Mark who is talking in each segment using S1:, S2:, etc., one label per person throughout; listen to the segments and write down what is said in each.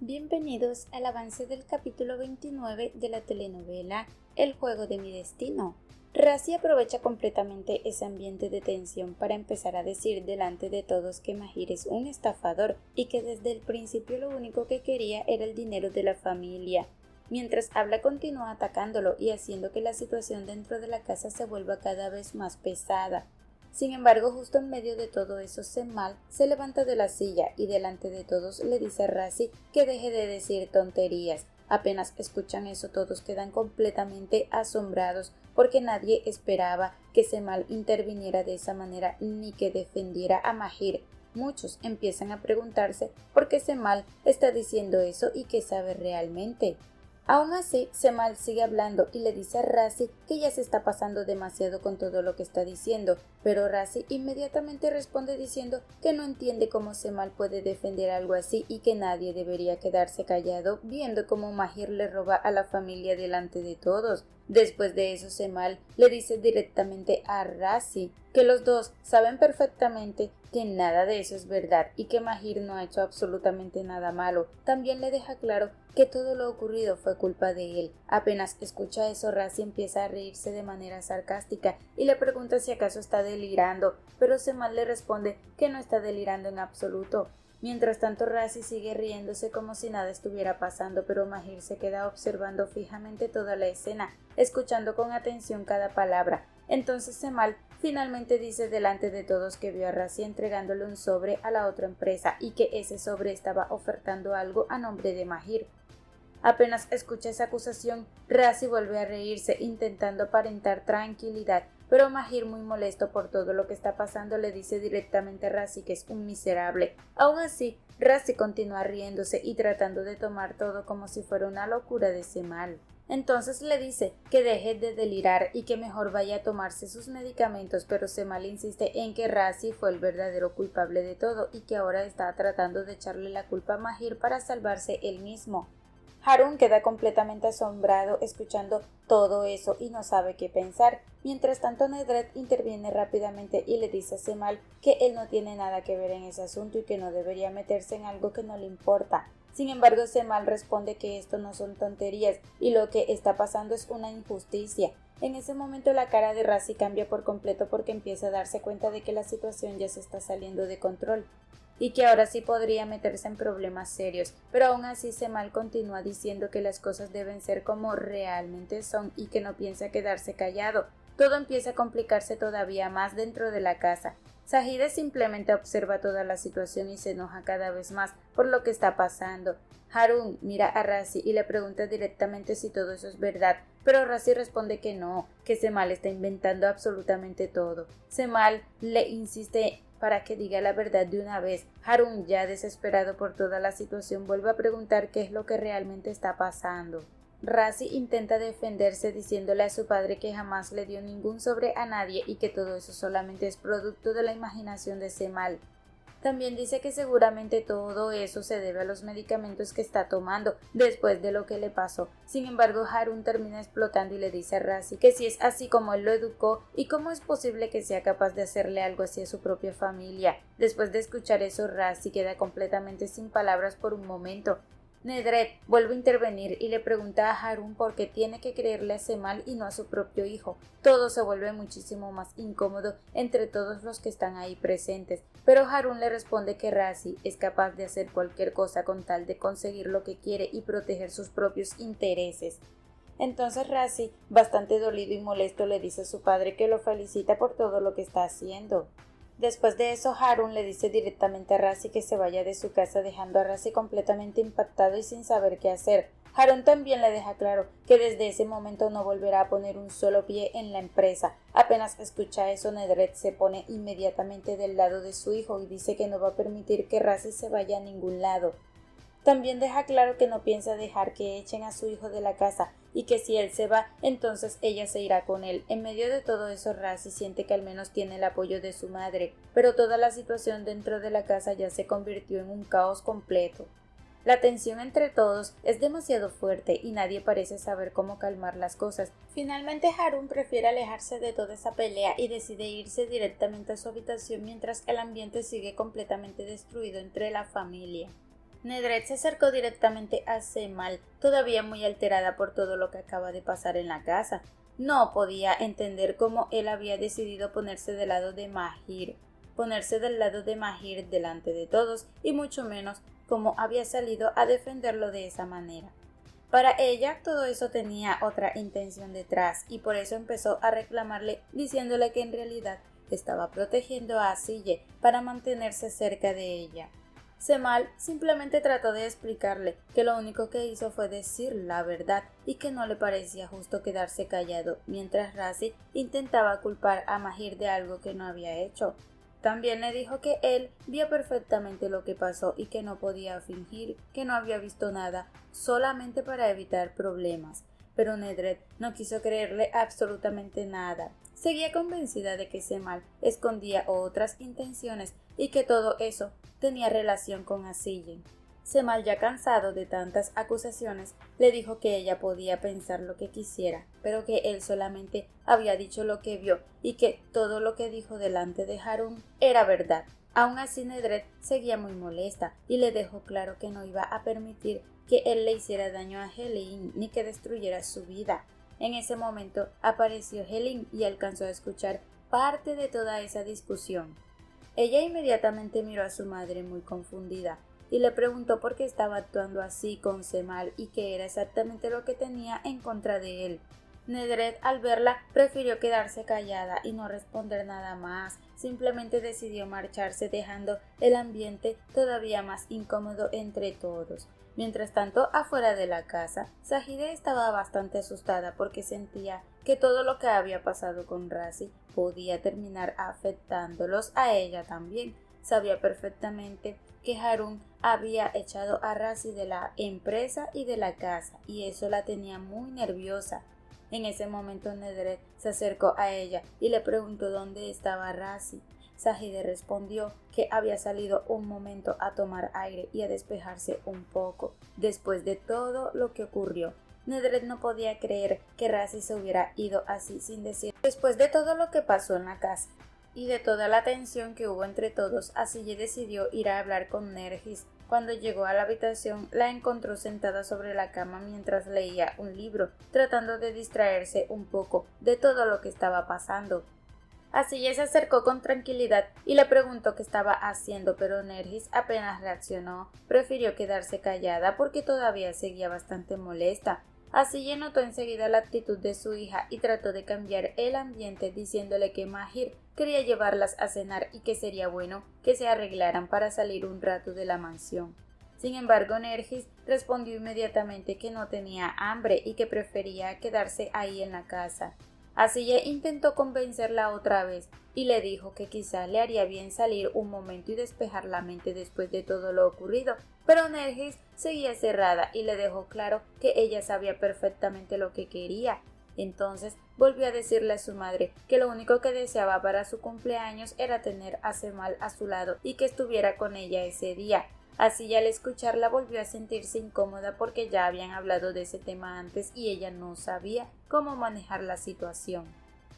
S1: Bienvenidos al avance del capítulo 29 de la telenovela El juego de mi destino. Razi aprovecha completamente ese ambiente de tensión para empezar a decir delante de todos que Mahir es un estafador y que desde el principio lo único que quería era el dinero de la familia. Mientras habla continúa atacándolo y haciendo que la situación dentro de la casa se vuelva cada vez más pesada. Sin embargo, justo en medio de todo eso, Semal se levanta de la silla y delante de todos le dice a Razi que deje de decir tonterías. Apenas escuchan eso, todos quedan completamente asombrados porque nadie esperaba que Semal interviniera de esa manera ni que defendiera a Mahir. Muchos empiezan a preguntarse por qué Semal está diciendo eso y qué sabe realmente. Aún así, Semal sigue hablando y le dice a Razi que ya se está pasando demasiado con todo lo que está diciendo, pero Razi inmediatamente responde diciendo que no entiende cómo Semal puede defender algo así y que nadie debería quedarse callado viendo cómo Mahir le roba a la familia delante de todos. Después de eso, Semal le dice directamente a Razi que los dos saben perfectamente que nada de eso es verdad y que Mahir no ha hecho absolutamente nada malo. También le deja claro que todo lo ocurrido fue culpa de él. Apenas escucha eso, Razi empieza a reírse de manera sarcástica y le pregunta si acaso está delirando, pero Semal le responde que no está delirando en absoluto. Mientras tanto, Razi sigue riéndose como si nada estuviera pasando, pero Mahir se queda observando fijamente toda la escena, escuchando con atención cada palabra. Entonces Semal finalmente dice delante de todos que vio a Razi entregándole un sobre a la otra empresa y que ese sobre estaba ofertando algo a nombre de Mahir. Apenas escucha esa acusación, Razi vuelve a reírse intentando aparentar tranquilidad, pero Mahir, muy molesto por todo lo que está pasando, le dice directamente a Razi que es un miserable. Aún así, Razi continúa riéndose y tratando de tomar todo como si fuera una locura de Semal. Entonces le dice que deje de delirar y que mejor vaya a tomarse sus medicamentos, pero Semal insiste en que Razi fue el verdadero culpable de todo y que ahora está tratando de echarle la culpa a Mahir para salvarse él mismo. Harun queda completamente asombrado escuchando todo eso y no sabe qué pensar. Mientras tanto, Nedret interviene rápidamente y le dice a Semal que él no tiene nada que ver en ese asunto y que no debería meterse en algo que no le importa. Sin embargo, Semal responde que esto no son tonterías y lo que está pasando es una injusticia. En ese momento la cara de Razi cambia por completo porque empieza a darse cuenta de que la situación ya se está saliendo de control y que ahora sí podría meterse en problemas serios, pero aún así Semal continúa diciendo que las cosas deben ser como realmente son y que no piensa quedarse callado. Todo empieza a complicarse todavía más dentro de la casa. Zahide simplemente observa toda la situación y se enoja cada vez más por lo que está pasando. Harun mira a Razi y le pregunta directamente si todo eso es verdad, pero Razi responde que no, que Semal está inventando absolutamente todo. Semal le insiste para que diga la verdad de una vez. Harun, ya desesperado por toda la situación, vuelve a preguntar qué es lo que realmente está pasando. Razi intenta defenderse diciéndole a su padre que jamás le dio ningún sobre a nadie y que todo eso solamente es producto de la imaginación de Semal. También dice que seguramente todo eso se debe a los medicamentos que está tomando después de lo que le pasó. Sin embargo, Harun termina explotando y le dice a Razi que si es así como él lo educó y cómo es posible que sea capaz de hacerle algo así a su propia familia. Después de escuchar eso, Razi queda completamente sin palabras por un momento. Nedret vuelve a intervenir y le pregunta a Harun por qué tiene que creerle a Semal y no a su propio hijo. Todo se vuelve muchísimo más incómodo entre todos los que están ahí presentes, pero Harun le responde que Razi es capaz de hacer cualquier cosa con tal de conseguir lo que quiere y proteger sus propios intereses. Entonces Razi, bastante dolido y molesto, le dice a su padre que lo felicita por todo lo que está haciendo. Después de eso, Harun le dice directamente a Razi que se vaya de su casa, dejando a Razi completamente impactado y sin saber qué hacer. Harun también le deja claro que desde ese momento no volverá a poner un solo pie en la empresa. Apenas escucha eso, Nedret se pone inmediatamente del lado de su hijo y dice que no va a permitir que Razi se vaya a ningún lado. También deja claro que no piensa dejar que echen a su hijo de la casa y que si él se va, entonces ella se irá con él. En medio de todo eso, Razi siente que al menos tiene el apoyo de su madre, pero toda la situación dentro de la casa ya se convirtió en un caos completo. La tensión entre todos es demasiado fuerte y nadie parece saber cómo calmar las cosas. Finalmente Harun prefiere alejarse de toda esa pelea y decide irse directamente a su habitación mientras el ambiente sigue completamente destruido entre la familia. Nedret se acercó directamente a Semal, todavía muy alterada por todo lo que acaba de pasar en la casa. No podía entender cómo él había decidido ponerse del lado de Mahir delante de todos, y mucho menos cómo había salido a defenderlo de esa manera. Para ella todo eso tenía otra intención detrás, y por eso empezó a reclamarle, diciéndole que en realidad estaba protegiendo a Sille para mantenerse cerca de ella. Semal simplemente trató de explicarle que lo único que hizo fue decir la verdad y que no le parecía justo quedarse callado mientras Razi intentaba culpar a Mahir de algo que no había hecho. También le dijo que él vio perfectamente lo que pasó y que no podía fingir que no había visto nada solamente para evitar problemas. Pero Nedret no quiso creerle absolutamente nada. Seguía convencida de que Semal escondía otras intenciones y que todo eso tenía relación con Asillen. Semal, ya cansado de tantas acusaciones, le dijo que ella podía pensar lo que quisiera, pero que él solamente había dicho lo que vio y que todo lo que dijo delante de Harun era verdad. Aún así, Nedret seguía muy molesta y le dejó claro que no iba a permitir que él le hiciera daño a Helin ni que destruyera su vida. En ese momento apareció Helin y alcanzó a escuchar parte de toda esa discusión. Ella inmediatamente miró a su madre muy confundida y le preguntó por qué estaba actuando así con Semal y qué era exactamente lo que tenía en contra de él. Nedret, al verla, prefirió quedarse callada y no responder nada más. Simplemente decidió marcharse, dejando el ambiente todavía más incómodo entre todos. Mientras tanto, afuera de la casa, Zahide estaba bastante asustada porque sentía que todo lo que había pasado con Razi podía terminar afectándolos a ella también. Sabía perfectamente que Harun había echado a Razi de la empresa y de la casa, y eso la tenía muy nerviosa. En ese momento Nedret se acercó a ella y le preguntó dónde estaba Razi. Zahide respondió que había salido un momento a tomar aire y a despejarse un poco, después de todo lo que ocurrió. Nedret no podía creer que Razi se hubiera ido así sin decir. Después de todo lo que pasó en la casa y de toda la tensión que hubo entre todos, Asille decidió ir a hablar con Nergis. Cuando llegó a la habitación, la encontró sentada sobre la cama mientras leía un libro, tratando de distraerse un poco de todo lo que estaba pasando. Asille se acercó con tranquilidad y le preguntó qué estaba haciendo, pero Nergis apenas reaccionó. Prefirió quedarse callada porque todavía seguía bastante molesta. Asille notó enseguida la actitud de su hija y trató de cambiar el ambiente diciéndole que Mahir quería llevarlas a cenar y que sería bueno que se arreglaran para salir un rato de la mansión. Sin embargo, Nergis respondió inmediatamente que no tenía hambre y que prefería quedarse ahí en la casa. Asille intentó convencerla otra vez y le dijo que quizá le haría bien salir un momento y despejar la mente después de todo lo ocurrido, pero Nergis seguía cerrada y le dejó claro que ella sabía perfectamente lo que quería. Entonces volvió a decirle a su madre que lo único que deseaba para su cumpleaños era tener a Semal a su lado y que estuviera con ella ese día. Así, al escucharla, volvió a sentirse incómoda porque ya habían hablado de ese tema antes y ella no sabía cómo manejar la situación.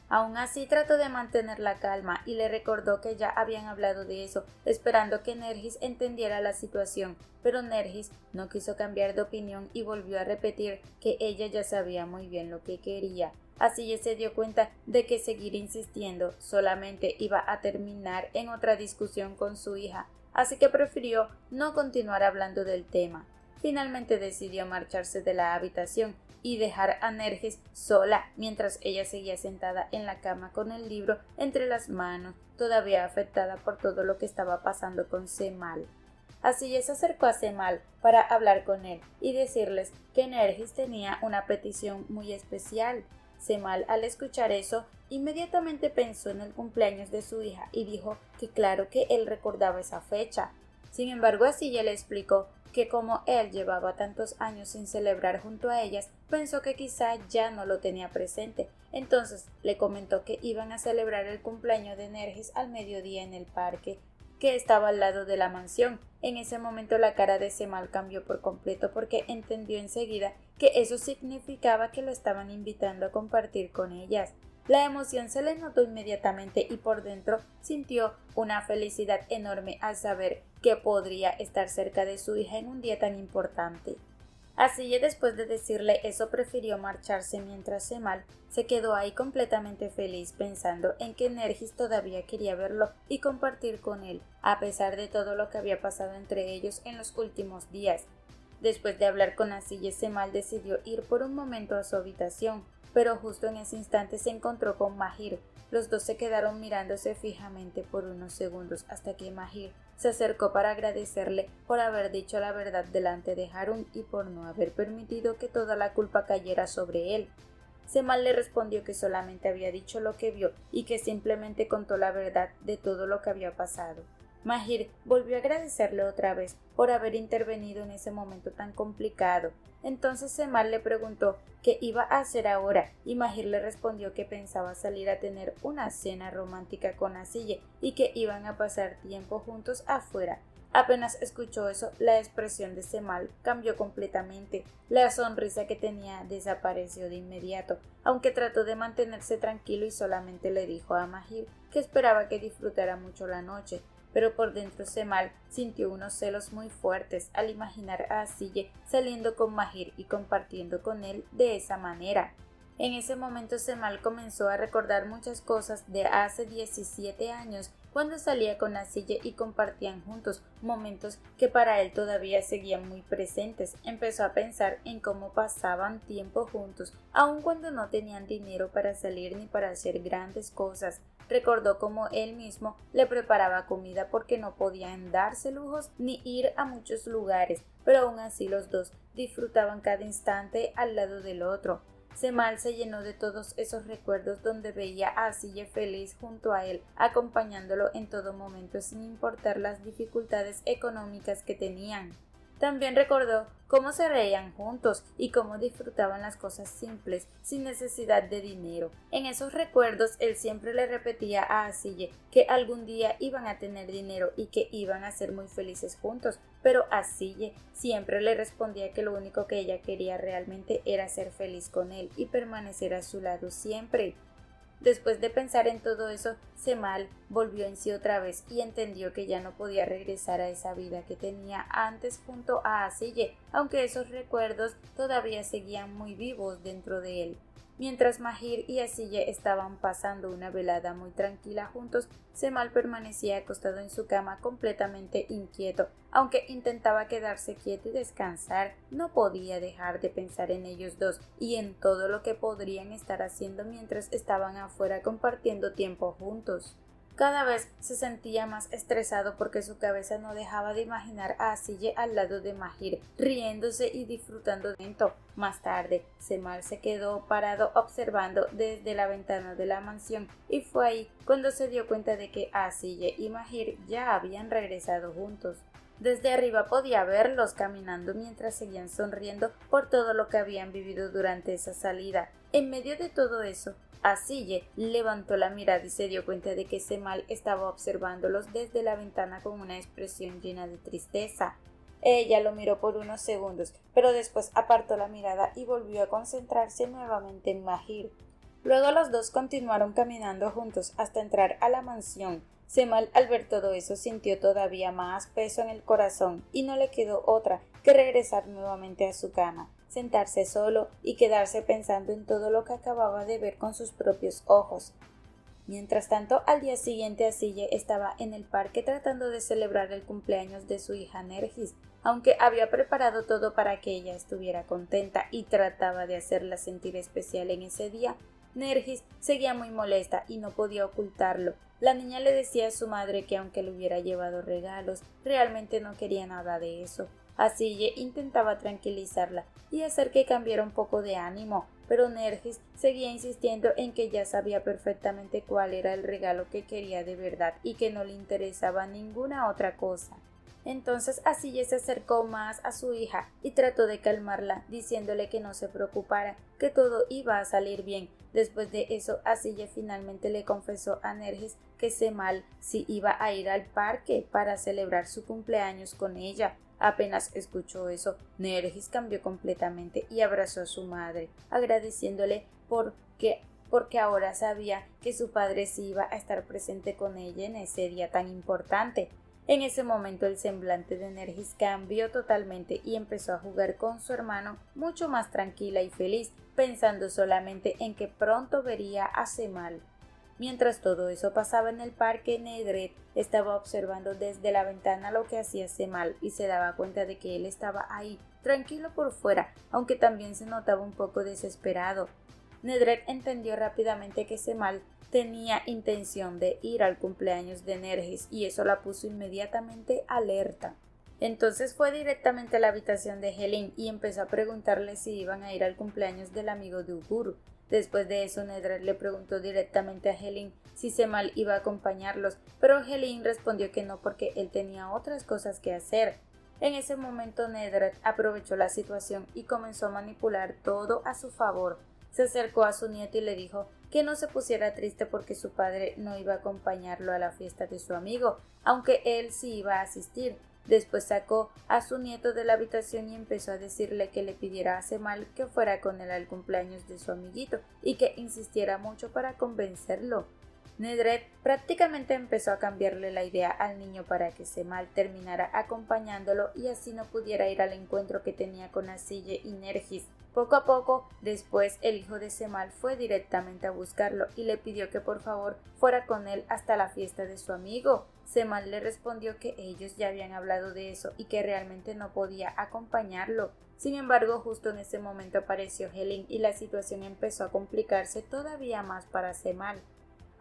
S1: Aún así, trató de mantener la calma y le recordó que ya habían hablado de eso, esperando que Nergis entendiera la situación, pero Nergis no quiso cambiar de opinión y volvió a repetir que ella ya sabía muy bien lo que quería. Así ella se dio cuenta de que seguir insistiendo solamente iba a terminar en otra discusión con su hija, así que prefirió no continuar hablando del tema. Finalmente decidió marcharse de la habitación y dejar a Nergis sola mientras ella seguía sentada en la cama con el libro entre las manos, todavía afectada por todo lo que estaba pasando con Semal. Así ella se acercó a Semal para hablar con él y decirles que Nergis tenía una petición muy especial. Semal, al escuchar eso, inmediatamente pensó en el cumpleaños de su hija y dijo que claro que él recordaba esa fecha. Sin embargo, así ella le explicó que como él llevaba tantos años sin celebrar junto a ellas, pensó que quizá ya no lo tenía presente. Entonces le comentó que iban a celebrar el cumpleaños de Nergis al mediodía en el parque, que estaba al lado de la mansión. En ese momento la cara de Semal cambió por completo porque entendió enseguida que eso significaba que lo estaban invitando a compartir con ellas. La emoción se le notó inmediatamente y por dentro sintió una felicidad enorme al saber que podría estar cerca de su hija en un día tan importante. Así que después de decirle eso prefirió marcharse mientras Semal se quedó ahí completamente feliz pensando en que Nergis todavía quería verlo y compartir con él, a pesar de todo lo que había pasado entre ellos en los últimos días. Después de hablar con Asille, Semal decidió ir por un momento a su habitación, pero justo en ese instante se encontró con Mahir. Los dos se quedaron mirándose fijamente por unos segundos hasta que Mahir se acercó para agradecerle por haber dicho la verdad delante de Harun y por no haber permitido que toda la culpa cayera sobre él. Semal le respondió que solamente había dicho lo que vio y que simplemente contó la verdad de todo lo que había pasado. Mahir volvió a agradecerle otra vez por haber intervenido en ese momento tan complicado. Entonces Semal le preguntó qué iba a hacer ahora y Mahir le respondió que pensaba salir a tener una cena romántica con Asille y que iban a pasar tiempo juntos afuera. Apenas escuchó eso, la expresión de Semal cambió completamente. La sonrisa que tenía desapareció de inmediato, aunque trató de mantenerse tranquilo y solamente le dijo a Mahir que esperaba que disfrutara mucho la noche. Pero por dentro Semal sintió unos celos muy fuertes al imaginar a Asille saliendo con Mahir y compartiendo con él de esa manera. En ese momento Semal comenzó a recordar muchas cosas de hace 17 años cuando salía con Asille y compartían juntos momentos que para él todavía seguían muy presentes. Empezó a pensar en cómo pasaban tiempo juntos, aun cuando no tenían dinero para salir ni para hacer grandes cosas. Recordó cómo él mismo le preparaba comida porque no podían darse lujos ni ir a muchos lugares, pero aún así los dos disfrutaban cada instante al lado del otro. Semal se llenó de todos esos recuerdos donde veía a Asille feliz junto a él, acompañándolo en todo momento sin importar las dificultades económicas que tenían. También recordó cómo se reían juntos y cómo disfrutaban las cosas simples, sin necesidad de dinero. En esos recuerdos él siempre le repetía a Asille que algún día iban a tener dinero y que iban a ser muy felices juntos, pero Asille siempre le respondía que lo único que ella quería realmente era ser feliz con él y permanecer a su lado siempre. Después de pensar en todo eso, Semal volvió en sí otra vez y entendió que ya no podía regresar a esa vida que tenía antes junto a Asille, aunque esos recuerdos todavía seguían muy vivos dentro de él. Mientras Mahir y Asille estaban pasando una velada muy tranquila juntos, Semal permanecía acostado en su cama completamente inquieto. Aunque intentaba quedarse quieto y descansar, no podía dejar de pensar en ellos dos y en todo lo que podrían estar haciendo mientras estaban afuera compartiendo tiempo juntos. Cada vez se sentía más estresado porque su cabeza no dejaba de imaginar a Asille al lado de Mahir, riéndose y disfrutando de esto. Más tarde, Semal se quedó parado observando desde la ventana de la mansión y fue ahí cuando se dio cuenta de que Asille y Mahir ya habían regresado juntos. Desde arriba podía verlos caminando mientras seguían sonriendo por todo lo que habían vivido durante esa salida. En medio de todo eso, Asille levantó la mirada y se dio cuenta de que Semal estaba observándolos desde la ventana con una expresión llena de tristeza. Ella lo miró por unos segundos, pero después apartó la mirada y volvió a concentrarse nuevamente en Mahir. Luego los dos continuaron caminando juntos hasta entrar a la mansión. Semal al ver todo eso sintió todavía más peso en el corazón y no le quedó otra que regresar nuevamente a su cama, sentarse solo y quedarse pensando en todo lo que acababa de ver con sus propios ojos. Mientras tanto, al día siguiente Asille estaba en el parque tratando de celebrar el cumpleaños de su hija Nergis. Aunque había preparado todo para que ella estuviera contenta y trataba de hacerla sentir especial en ese día, Nergis seguía muy molesta y no podía ocultarlo. La niña le decía a su madre que aunque le hubiera llevado regalos, realmente no quería nada de eso. Asille intentaba tranquilizarla y hacer que cambiara un poco de ánimo, pero Nergis seguía insistiendo en que ya sabía perfectamente cuál era el regalo que quería de verdad y que no le interesaba ninguna otra cosa. Entonces Asille se acercó más a su hija y trató de calmarla, diciéndole que no se preocupara, que todo iba a salir bien. Después de eso, Asille finalmente le confesó a Nergis que Semal sí iba a ir al parque para celebrar su cumpleaños con ella. Apenas escuchó eso, Nergis cambió completamente y abrazó a su madre, agradeciéndole porque porque ahora sabía que su padre sí iba a estar presente con ella en ese día tan importante. En ese momento el semblante de Nergis cambió totalmente y empezó a jugar con su hermano mucho más tranquila y feliz, pensando solamente en que pronto vería a Cemal. Mientras todo eso pasaba en el parque, Nedret estaba observando desde la ventana lo que hacía Cemal y se daba cuenta de que él estaba ahí, tranquilo por fuera, aunque también se notaba un poco desesperado. Nedret entendió rápidamente que Cemal tenía intención de ir al cumpleaños de Nergis y eso la puso inmediatamente alerta. Entonces fue directamente a la habitación de Helin y empezó a preguntarle si iban a ir al cumpleaños del amigo de Ugur. Después de eso, Nedret le preguntó directamente a Helin si Cemal iba a acompañarlos, pero Helin respondió que no porque él tenía otras cosas que hacer. En ese momento Nedret aprovechó la situación y comenzó a manipular todo a su favor. Se acercó a su nieto y le dijo que no se pusiera triste porque su padre no iba a acompañarlo a la fiesta de su amigo, aunque él sí iba a asistir. Después sacó a su nieto de la habitación y empezó a decirle que le pidiera a Cemal que fuera con él al cumpleaños de su amiguito y que insistiera mucho para convencerlo. Nedret prácticamente empezó a cambiarle la idea al niño para que Cemal terminara acompañándolo y así no pudiera ir al encuentro que tenía con Asille y Nergis. Poco a poco, después el hijo de Cemal fue directamente a buscarlo y le pidió que por favor fuera con él hasta la fiesta de su amigo. Cemal le respondió que ellos ya habían hablado de eso y que realmente no podía acompañarlo. Sin embargo, justo en ese momento apareció Helin y la situación empezó a complicarse todavía más para Cemal.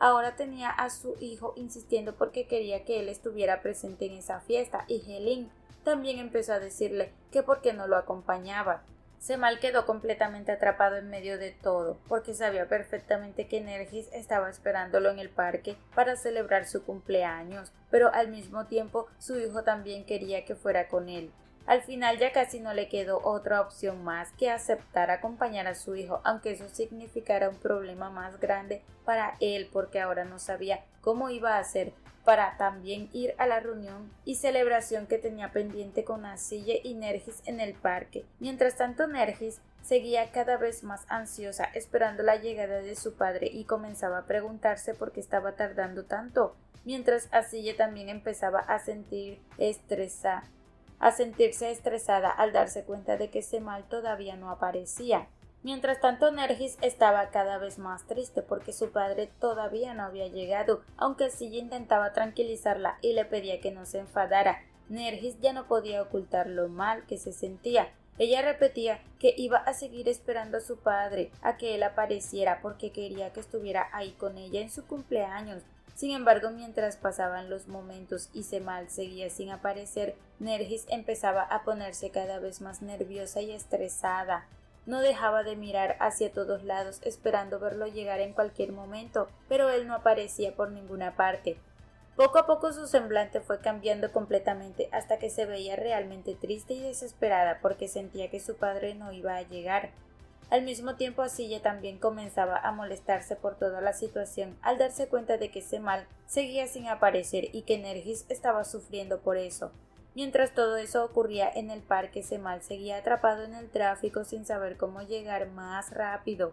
S1: Ahora tenía a su hijo insistiendo porque quería que él estuviera presente en esa fiesta y Helin también empezó a decirle que por qué no lo acompañaba. Cemal quedó completamente atrapado en medio de todo, porque sabía perfectamente que Nergis estaba esperándolo en el parque para celebrar su cumpleaños, pero al mismo tiempo su hijo también quería que fuera con él. Al final ya casi no le quedó otra opción más que aceptar acompañar a su hijo, aunque eso significara un problema más grande para él porque ahora no sabía cómo iba a hacer para también ir a la reunión y celebración que tenía pendiente con Asille y Nergis en el parque. Mientras tanto, Nergis seguía cada vez más ansiosa esperando la llegada de su padre y comenzaba a preguntarse por qué estaba tardando tanto, mientras Asille también empezaba a sentirse estresada al darse cuenta de que Cemal todavía no aparecía. Mientras tanto, Nergis estaba cada vez más triste porque su padre todavía no había llegado, aunque Asille intentaba tranquilizarla y le pedía que no se enfadara. Nergis ya no podía ocultar lo mal que se sentía. Ella repetía que iba a seguir esperando a su padre a que él apareciera porque quería que estuviera ahí con ella en su cumpleaños. Sin embargo, mientras pasaban los momentos y Cemal seguía sin aparecer, Nergis empezaba a ponerse cada vez más nerviosa y estresada. No dejaba de mirar hacia todos lados esperando verlo llegar en cualquier momento, pero él no aparecía por ninguna parte. Poco a poco su semblante fue cambiando completamente hasta que se veía realmente triste y desesperada porque sentía que su padre no iba a llegar. Al mismo tiempo, Asille también comenzaba a molestarse por toda la situación al darse cuenta de que Cemal seguía sin aparecer y que Nergis estaba sufriendo por eso. Mientras todo eso ocurría en el parque, Cemal seguía atrapado en el tráfico sin saber cómo llegar más rápido.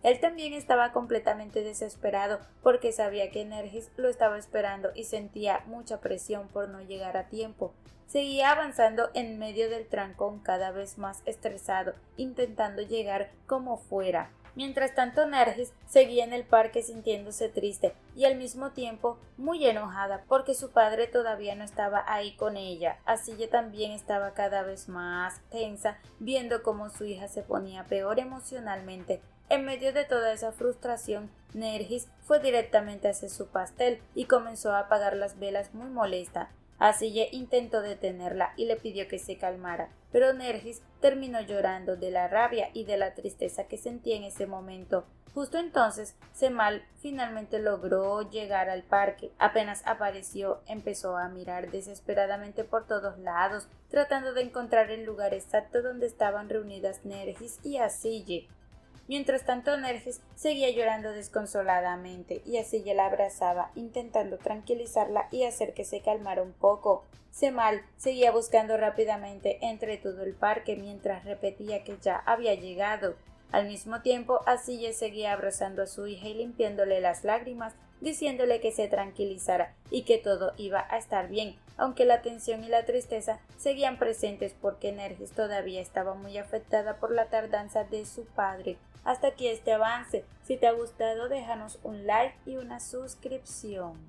S1: Él también estaba completamente desesperado porque sabía que Nergis lo estaba esperando y sentía mucha presión por no llegar a tiempo. Seguía avanzando en medio del trancón cada vez más estresado, intentando llegar como fuera. Mientras tanto, Nergis seguía en el parque sintiéndose triste y al mismo tiempo muy enojada porque su padre todavía no estaba ahí con ella. Asille también estaba cada vez más tensa, viendo cómo su hija se ponía peor emocionalmente. En medio de toda esa frustración, Nergis fue directamente hacia su pastel y comenzó a apagar las velas muy molesta. Asille intentó detenerla y le pidió que se calmara, pero Nergis terminó llorando de la rabia y de la tristeza que sentía en ese momento. Justo entonces, Cemal finalmente logró llegar al parque. Apenas apareció, empezó a mirar desesperadamente por todos lados, tratando de encontrar el lugar exacto donde estaban reunidas Nergis y Asille. Mientras tanto, Nergis seguía llorando desconsoladamente y Asille la abrazaba, intentando tranquilizarla y hacer que se calmara un poco. Cemal seguía buscando rápidamente entre todo el parque mientras repetía que ya había llegado. Al mismo tiempo, Asille seguía abrazando a su hija y limpiándole las lágrimas, diciéndole que se tranquilizara y que todo iba a estar bien, aunque la tensión y la tristeza seguían presentes porque Nergis todavía estaba muy afectada por la tardanza de su padre. Hasta aquí este avance. Si te ha gustado, déjanos un like y una suscripción.